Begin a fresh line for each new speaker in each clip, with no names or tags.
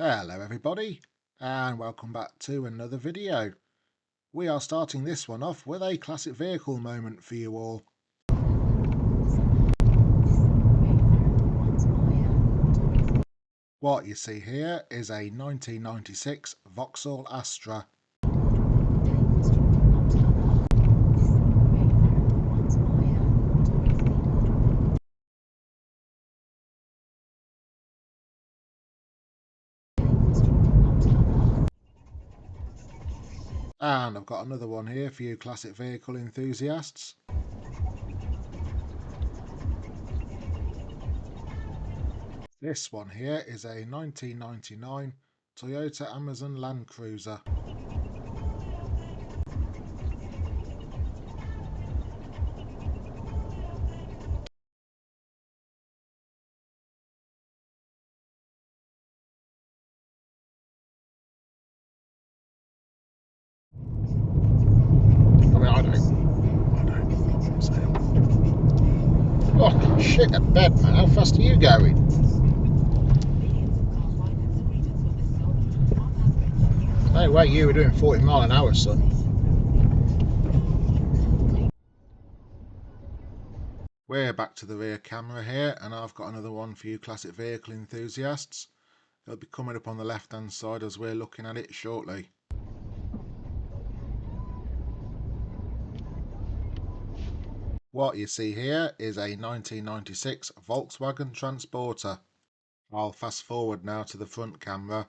Hello everybody, and welcome back to another video. We are starting this one off with a classic vehicle moment for you all. What you see here is a 1996 Vauxhall Astra. And I've got another one here for you classic vehicle enthusiasts. This one here is a 1999 Toyota Amazon Land Cruiser. I don't say it. Oh shit, at bed man, how fast are you going? No way you were doing 40 mile an hour, son. We're back to the rear camera here, and I've got another one for you classic vehicle enthusiasts. It'll be coming up on the left hand side as we're looking at it shortly. What you see here is a 1996 Volkswagen Transporter. I'll fast forward now to the front camera.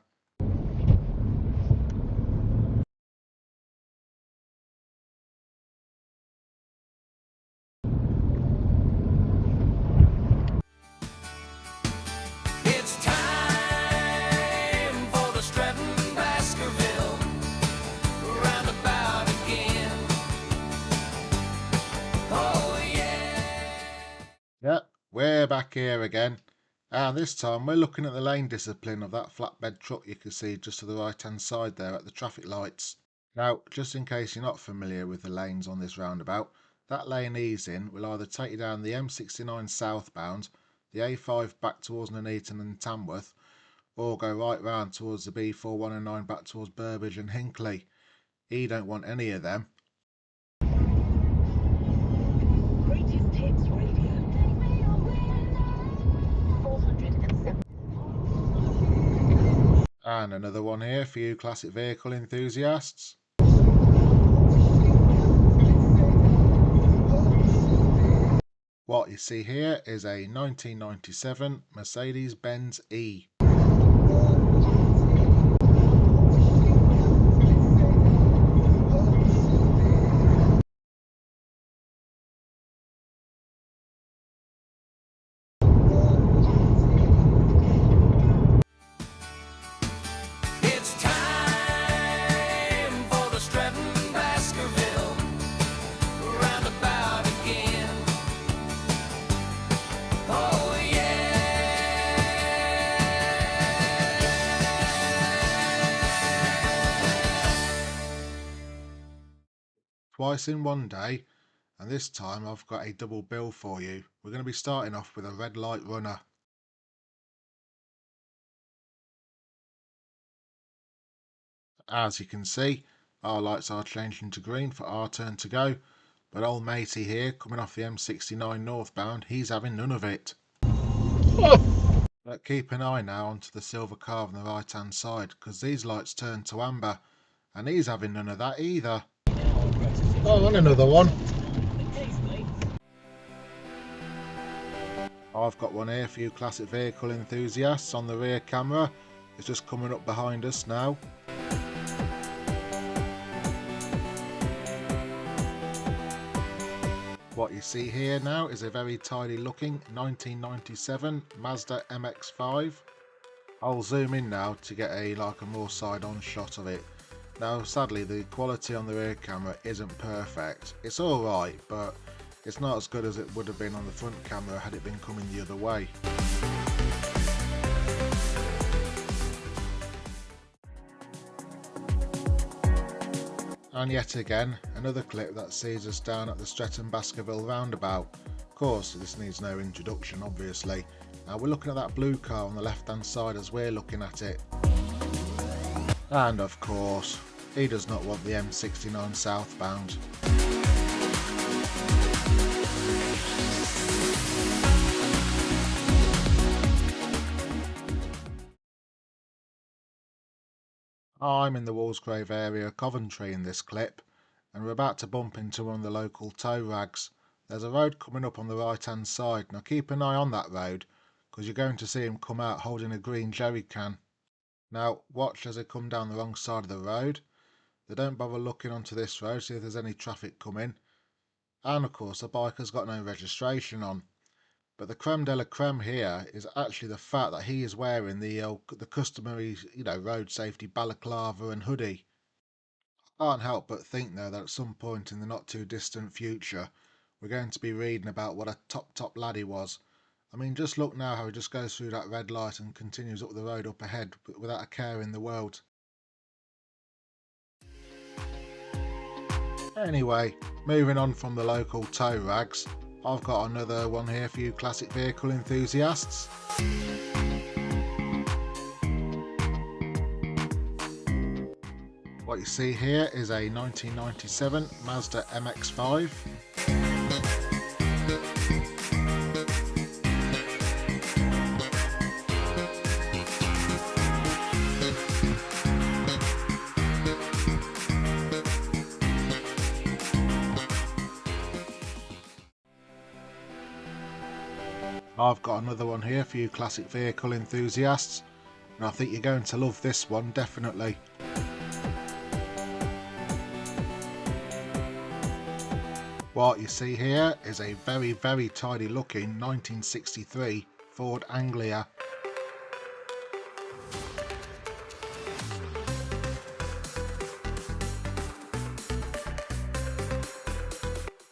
Yep, we're back here again, and this time we're looking at the lane discipline of that flatbed truck you can see just to the right hand side there at the traffic lights. Now, just in case you're not familiar with the lanes on this roundabout, that lane easing will either take you down the M69 southbound, the A5 back towards Nuneaton and Tamworth, or go right round towards the B4109 back towards Burbage and Hinckley. You don't want any of them. And another one here for you classic vehicle enthusiasts. What you see here is a 1997 Mercedes-Benz E. Twice in one day, and this time I've got a double bill for you. We're going to be starting off with a red light runner. As you can see, our lights are changing to green for our turn to go, but old matey here coming off the M69 northbound, he's having none of it. But keep an eye now onto the silver car on the right hand side, because these lights turn to amber, and he's having none of that either. Oh, and another one. I've got one here for you classic vehicle enthusiasts on the rear camera. It's just coming up behind us now. What you see here now is a very tidy looking 1997 Mazda MX-5. I'll zoom in now to get a more side on shot of it. Now sadly the quality on the rear camera isn't perfect. It's alright, but it's not as good as it would have been on the front camera had it been coming the other way. And yet again, another clip that sees us down at the Streatham Baskerville roundabout. Of course, this needs no introduction obviously, Now we're looking at that blue car on the left hand side as we're looking at it. And of course, he does not want the M69 southbound. I'm in the Walsgrave area of Coventry in this clip, and we're about to bump into one of the local Toerags. There's a road coming up on the right hand side. Now keep an eye on that road, because you're going to see him come out holding a green jerry can. Now watch as they come down the wrong side of the road. They don't bother looking onto this road, see if there's any traffic coming. And of course the biker's got no registration on. But the creme de la creme here is actually the fact that he is wearing the customary, road safety balaclava and hoodie. I can't help but think though that at some point in the not too distant future we're going to be reading about what a top lad he was. I mean, just look now how he just goes through that red light and continues up the road up ahead without a care in the world. Anyway, moving on from the local tow rags, I've got another one here for you classic vehicle enthusiasts. What you see here is a 1997 Mazda MX-5. I've got another one here for you classic vehicle enthusiasts, and I think you're going to love this one definitely. What you see here is a very tidy looking 1963 Ford Anglia.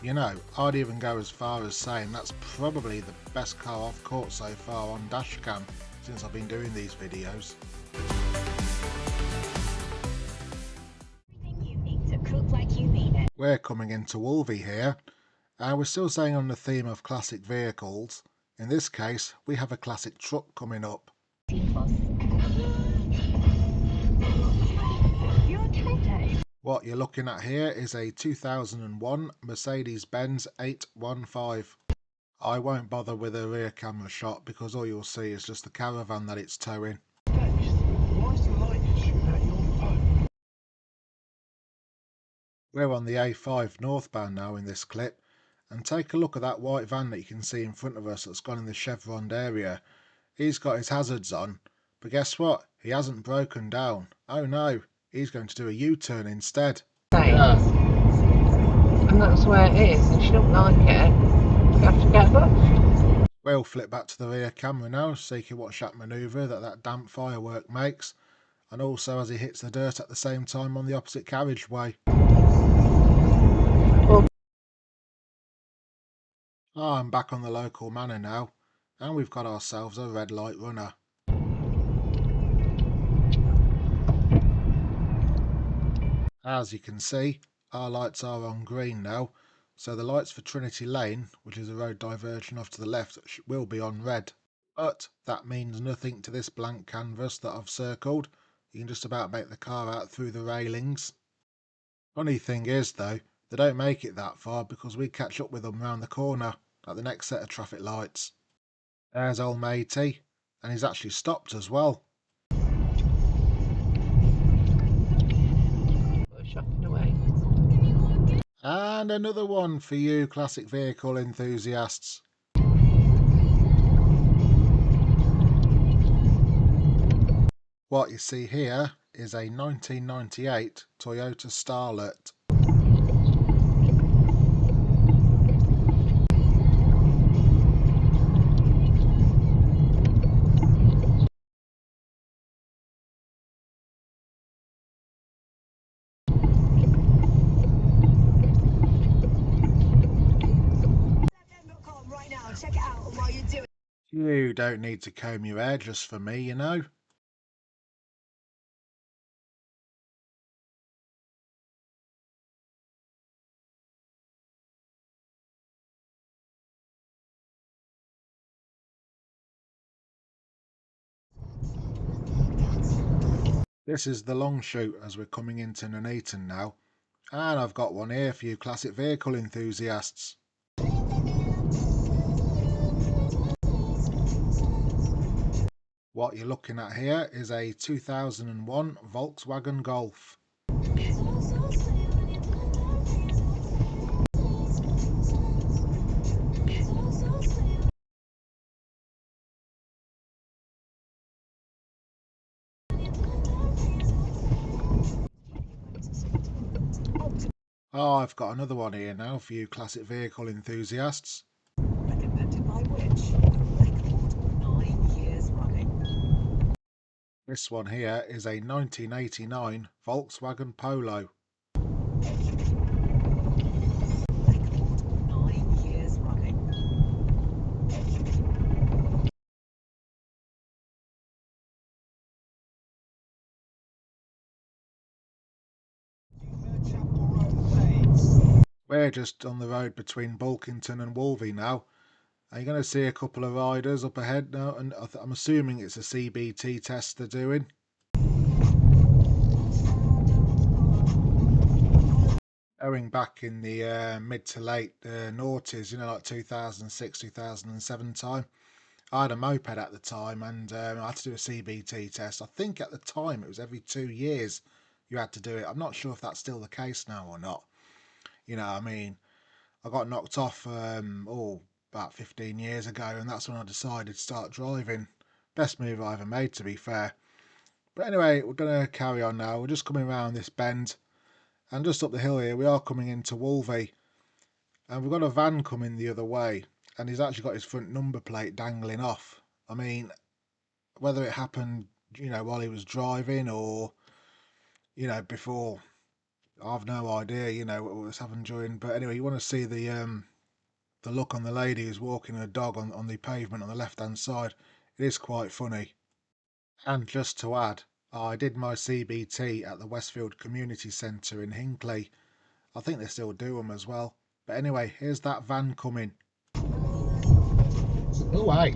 You know, I'd even go as far as saying that's probably the best car I've caught so far on Dashcam since I've been doing these videos. We're coming into Wolvie here, and we're still staying on the theme of classic vehicles. In this case, we have a classic truck coming up. What you're looking at here is a 2001 Mercedes-Benz 815. I won't bother with a rear camera shot because all you'll see is just the caravan that it's towing. We're on the A5 northbound now in this clip, and take a look at that white van that you can see in front of us that's gone in the chevroned area. He's got his hazards on, but guess what? He hasn't broken down. Oh no, he's going to do a U-turn instead.
Yeah. And that's where it is, and she don't like it. You have to get up.
We'll flip back to the rear camera now so you can watch that manoeuvre that damp firework makes, and also as he hits the dirt at the same time on the opposite carriageway. I'm back on the local manor now, and we've got ourselves a red light runner. As you can see, our lights are on green now, so the lights for Trinity Lane, which is a road diversion off to the left, will be on red. But that means nothing to this blank canvas that I've circled. You can just about make the car out through the railings. Funny thing is though, they don't make it that far because we catch up with them round the corner at the next set of traffic lights. There's old matey, and he's actually stopped as well.
Away.
And another one for you classic vehicle enthusiasts. What you see here is a 1998 Toyota Starlet. You don't need to comb your hair just for me, you know. This is the long shoot as we're coming into Nuneaton now, and I've got one here for you classic vehicle enthusiasts. What you're looking at here is a 2001 Volkswagen Golf. Oh, I've got another one here now for you classic vehicle enthusiasts.
Recommended by which? Record 9 years running.
This one here is a 1989 Volkswagen Polo.
Record 9 years running.
We're just on the road between Bulkington and Wolvie now. Are you going to see a couple of riders up ahead now? And I'm assuming it's a CBT test they're doing. Going back in the mid to late noughties, like 2006, 2007 time. I had a moped at the time and I had to do a CBT test. I think at the time it was every 2 years you had to do it. I'm not sure if that's still the case now or not. I got knocked off about 15 years ago, and that's when I decided to start driving. Best move I ever made, to be fair. But anyway, we're going to carry on now. We're just coming around this bend, and just up the hill here, we are coming into Wolvie. And we've got a van coming the other way, and he's actually got his front number plate dangling off. I mean, whether it happened, while he was driving or, before, I've no idea, what was happening during. But anyway, you want to see the look on the lady who's walking her dog on the pavement on the left hand side. It is quite funny. And just to add, I did my CBT at the Westfield Community Centre in Hinckley. I think they still do them as well. But anyway, here's that van coming. Oh, hey.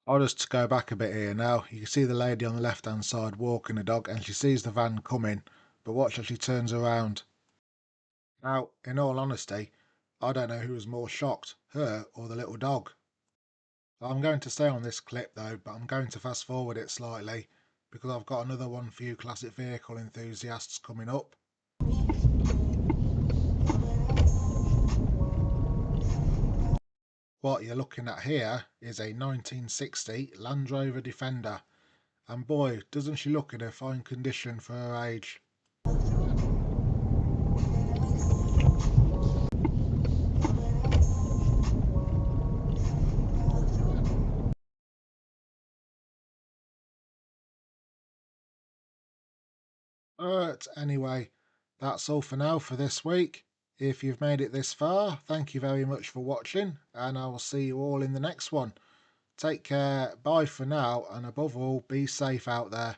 I'll just go back a bit here now. You can see the lady on the left hand side walking the dog, and she sees the van coming, but watch as she turns around. Now, in all honesty, I don't know who was more shocked, her or the little dog. I'm going to stay on this clip though, but I'm going to fast forward it slightly because I've got another one for you classic vehicle enthusiasts coming up. What you're looking at here is a 1960 Land Rover Defender, and boy, doesn't she look in a fine condition for her age. But anyway, that's all for now for this week. If you've made it this far, thank you very much for watching, and I will see you all in the next one. Take care, bye for now, and above all, be safe out there.